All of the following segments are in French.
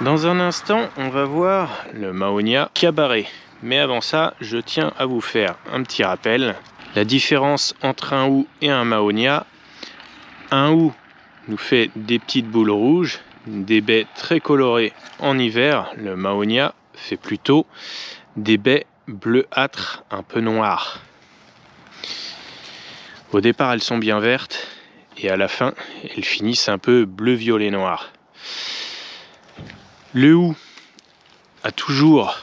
Dans un instant, on va voir le Mahonia cabaret. Mais avant ça, je tiens à vous faire un petit rappel. La différence entre un hou et un Mahonia. Un hou nous fait des petites boules rouges, des baies très colorées en hiver. Le Mahonia fait plutôt des baies bleuâtres, un peu noires. Au départ, elles sont bien vertes et à la fin, elles finissent un peu bleu-violet noir. Le hou a toujours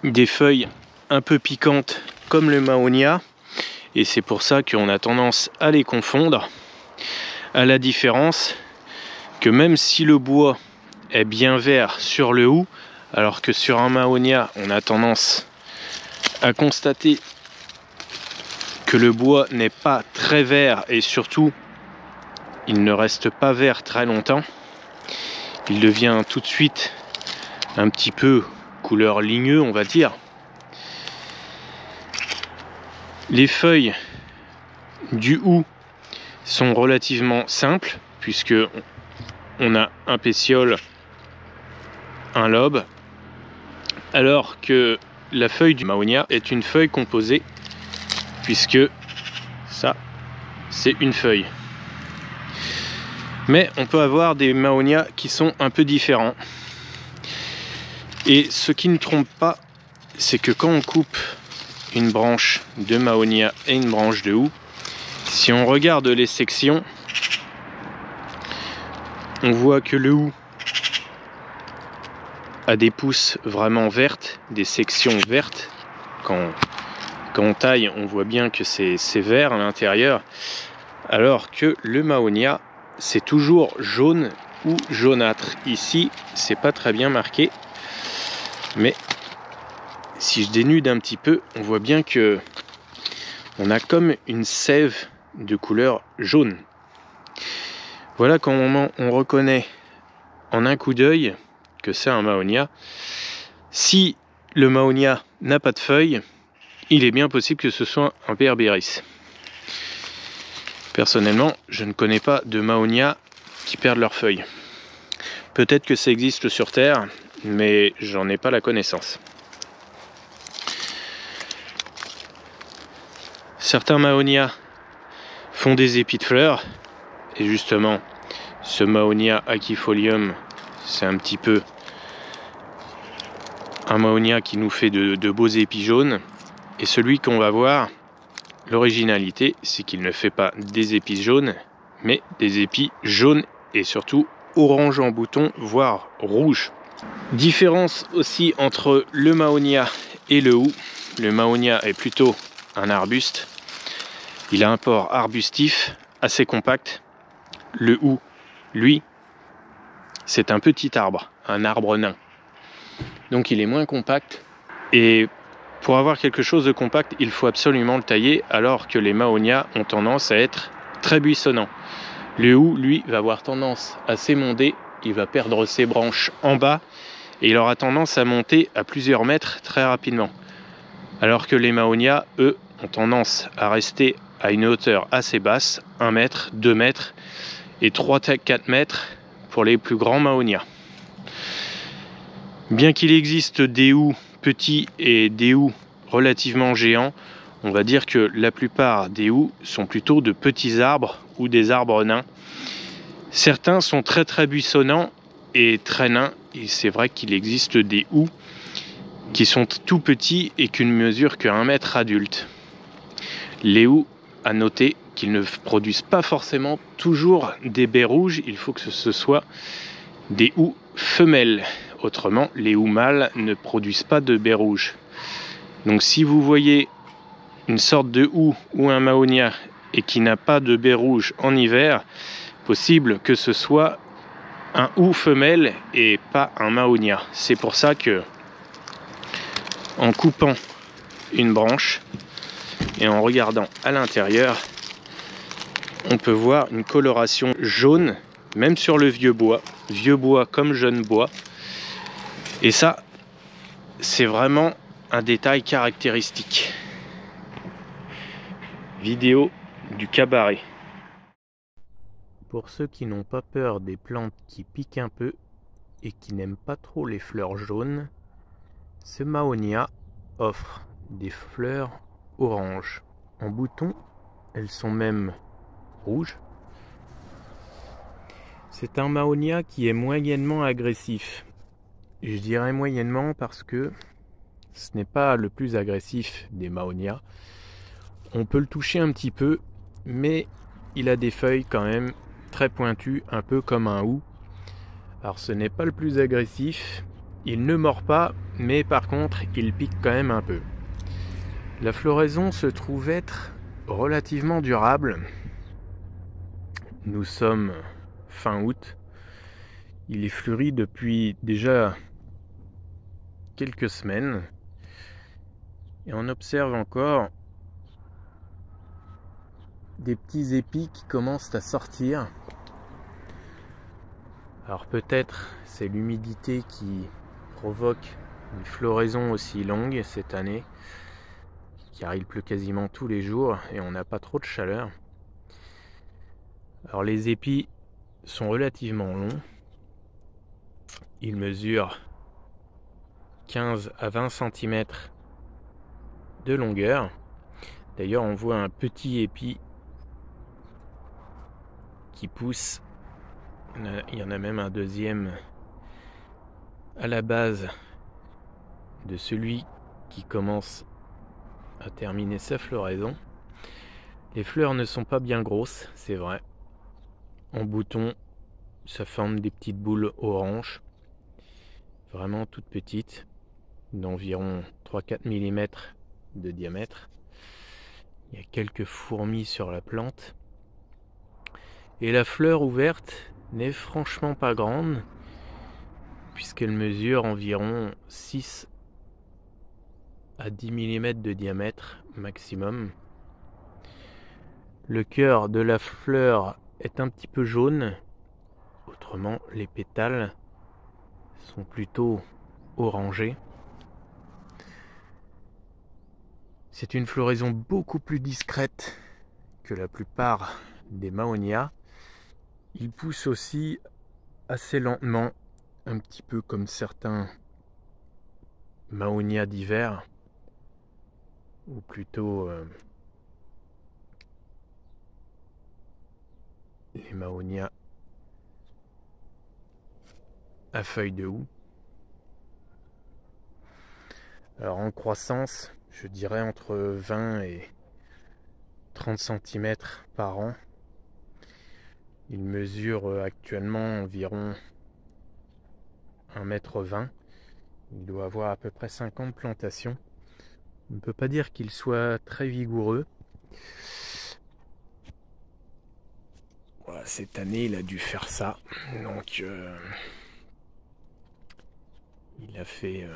des feuilles un peu piquantes comme le Mahonia et c'est pour ça qu'on a tendance à les confondre, à la différence que même si le bois est bien vert sur le hou, alors que sur un Mahonia on a tendance à constater que le bois n'est pas très vert et surtout il ne reste pas vert très longtemps, il devient tout de suite un petit peu couleur ligneux, on va dire. Les feuilles du hou sont relativement simples puisque on a un pétiole, un lobe, alors que la feuille du Mahonia est une feuille composée puisque ça c'est une feuille. Mais on peut avoir des Mahonia qui sont un peu différents. Et ce qui ne trompe pas, c'est que quand on coupe une branche de Mahonia et une branche de hou, si on regarde les sections, on voit que le hou a des pousses vraiment vertes, des sections vertes. Quand on taille, on voit bien que c'est vert à l'intérieur, alors que le Mahonia, c'est toujours jaune ou jaunâtre. Ici, c'est pas très bien marqué. Mais si je dénude un petit peu, on voit bien que on a comme une sève de couleur jaune. Voilà comment on reconnaît en un coup d'œil que c'est un Mahonia. Si le Mahonia n'a pas de feuilles, il est bien possible que ce soit un Berberis. Personnellement, je ne connais pas de Mahonia qui perdent leurs feuilles. Peut-être que ça existe sur Terre, mais j'en ai pas la connaissance. Certains Mahonia font des épis de fleurs, et justement, ce Mahonia aquifolium, c'est un petit peu un Mahonia qui nous fait de beaux épis jaunes, et celui qu'on va voir, l'originalité, c'est qu'il ne fait pas des épis jaunes, mais des épis jaunes et surtout orange en bouton, voire rouge. Différence aussi entre le Mahonia et le hou. Le Mahonia est plutôt un arbuste. Il a un port arbustif assez compact. Le hou, lui, c'est un petit arbre, un arbre nain. Donc il est moins compact. Et pour avoir quelque chose de compact, il faut absolument le tailler, alors que les Mahonia ont tendance à être très buissonnants. Le hou, lui, va avoir tendance à s'émonder, il va perdre ses branches en bas, et il aura tendance à monter à plusieurs mètres très rapidement. Alors que les Mahonia, eux, ont tendance à rester à une hauteur assez basse, 1 mètre, 2 mètres, et 3-4 mètres pour les plus grands Mahonia. Bien qu'il existe des hous petits et des hous relativement géants, on va dire que la plupart des hous sont plutôt de petits arbres ou des arbres nains. Certains sont très buissonnants et très nains, et c'est vrai qu'il existe des hous qui sont tout petits et qui ne mesurent que 1 mètre adulte. Les hous, à noter qu'ils ne produisent pas forcément toujours des baies rouges, il faut que ce soit des hous femelles. Autrement, les hous mâles ne produisent pas de baies rouges. Donc si vous voyez une sorte de hou ou un Mahonia et qui n'a pas de baies rouges en hiver, possible que ce soit un hou femelle et pas un Mahonia. C'est pour ça que en coupant une branche et en regardant à l'intérieur, on peut voir une coloration jaune, même sur le vieux bois comme jeune bois. Et ça, c'est vraiment un détail caractéristique. Vidéo du cabaret. Pour ceux qui n'ont pas peur des plantes qui piquent un peu et qui n'aiment pas trop les fleurs jaunes, ce Mahonia offre des fleurs orange. En bouton, elles sont même rouges. C'est un Mahonia qui est moyennement agressif. Je dirais moyennement parce que ce n'est pas le plus agressif des Mahonia. On peut le toucher un petit peu, mais il a des feuilles quand même très pointues, un peu comme un hou. Alors ce n'est pas le plus agressif, il ne mord pas, mais par contre il pique quand même un peu. La floraison se trouve être relativement durable. Nous sommes fin août. Il est fleuri depuis déjà quelques semaines. Et on observe encore des petits épis qui commencent à sortir. Alors peut-être c'est l'humidité qui provoque une floraison aussi longue cette année, car il pleut quasiment tous les jours et on n'a pas trop de chaleur. Alors les épis sont relativement longs. Ils mesurent 15 à 20 cm de longueur. D'ailleurs on voit un petit épi qui pousse. Il y en a même un deuxième à la base de celui qui commence à terminer sa floraison. Les fleurs ne sont pas bien grosses, c'est vrai. En bouton, ça forme des petites boules orange, vraiment toutes petites, d'environ 3-4 mm de diamètre. Il y a quelques fourmis sur la plante. Et la fleur ouverte n'est franchement pas grande, puisqu'elle mesure environ 6 à 10 mm de diamètre maximum. Le cœur de la fleur est un petit peu jaune, autrement les pétales sont plutôt orangés. C'est une floraison beaucoup plus discrète que la plupart des Mahonia. Il pousse aussi assez lentement, un petit peu comme certains Mahonia d'hiver, ou plutôt les Mahonia à feuilles de houx. Alors en croissance, je dirais entre 20 et 30 cm par an. Il mesure actuellement environ 1,20 m. Il doit avoir à peu près 50 plantations. On ne peut pas dire qu'il soit très vigoureux. Voilà, cette année, il a dû faire ça. Donc, il a fait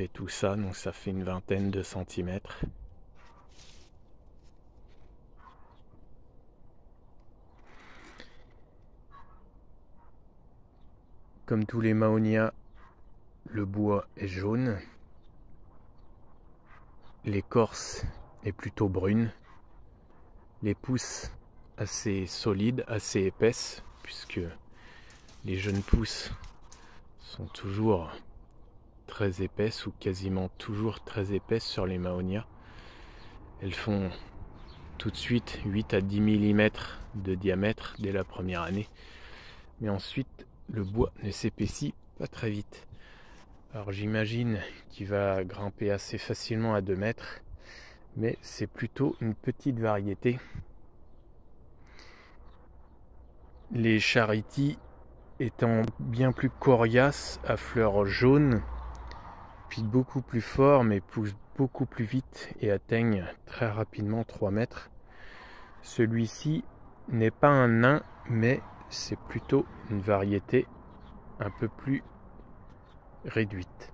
tout ça. Donc, ça fait une vingtaine de centimètres. Comme tous les Mahonia, le bois est jaune. L'écorce est plutôt brune. Les pousses assez solides, assez épaisses, puisque les jeunes pousses sont toujours très épaisses ou quasiment toujours très épaisses sur les Mahonia. Elles font tout de suite 8 à 10 mm de diamètre dès la première année. Mais ensuite, le bois ne s'épaissit pas très vite. Alors j'imagine qu'il va grimper assez facilement à 2 mètres, mais c'est plutôt une petite variété. Les Charity étant bien plus coriaces, à fleurs jaunes, piquent beaucoup plus fort mais poussent beaucoup plus vite et atteignent très rapidement 3 mètres. Celui-ci n'est pas un nain, mais c'est plutôt une variété un peu plus réduite.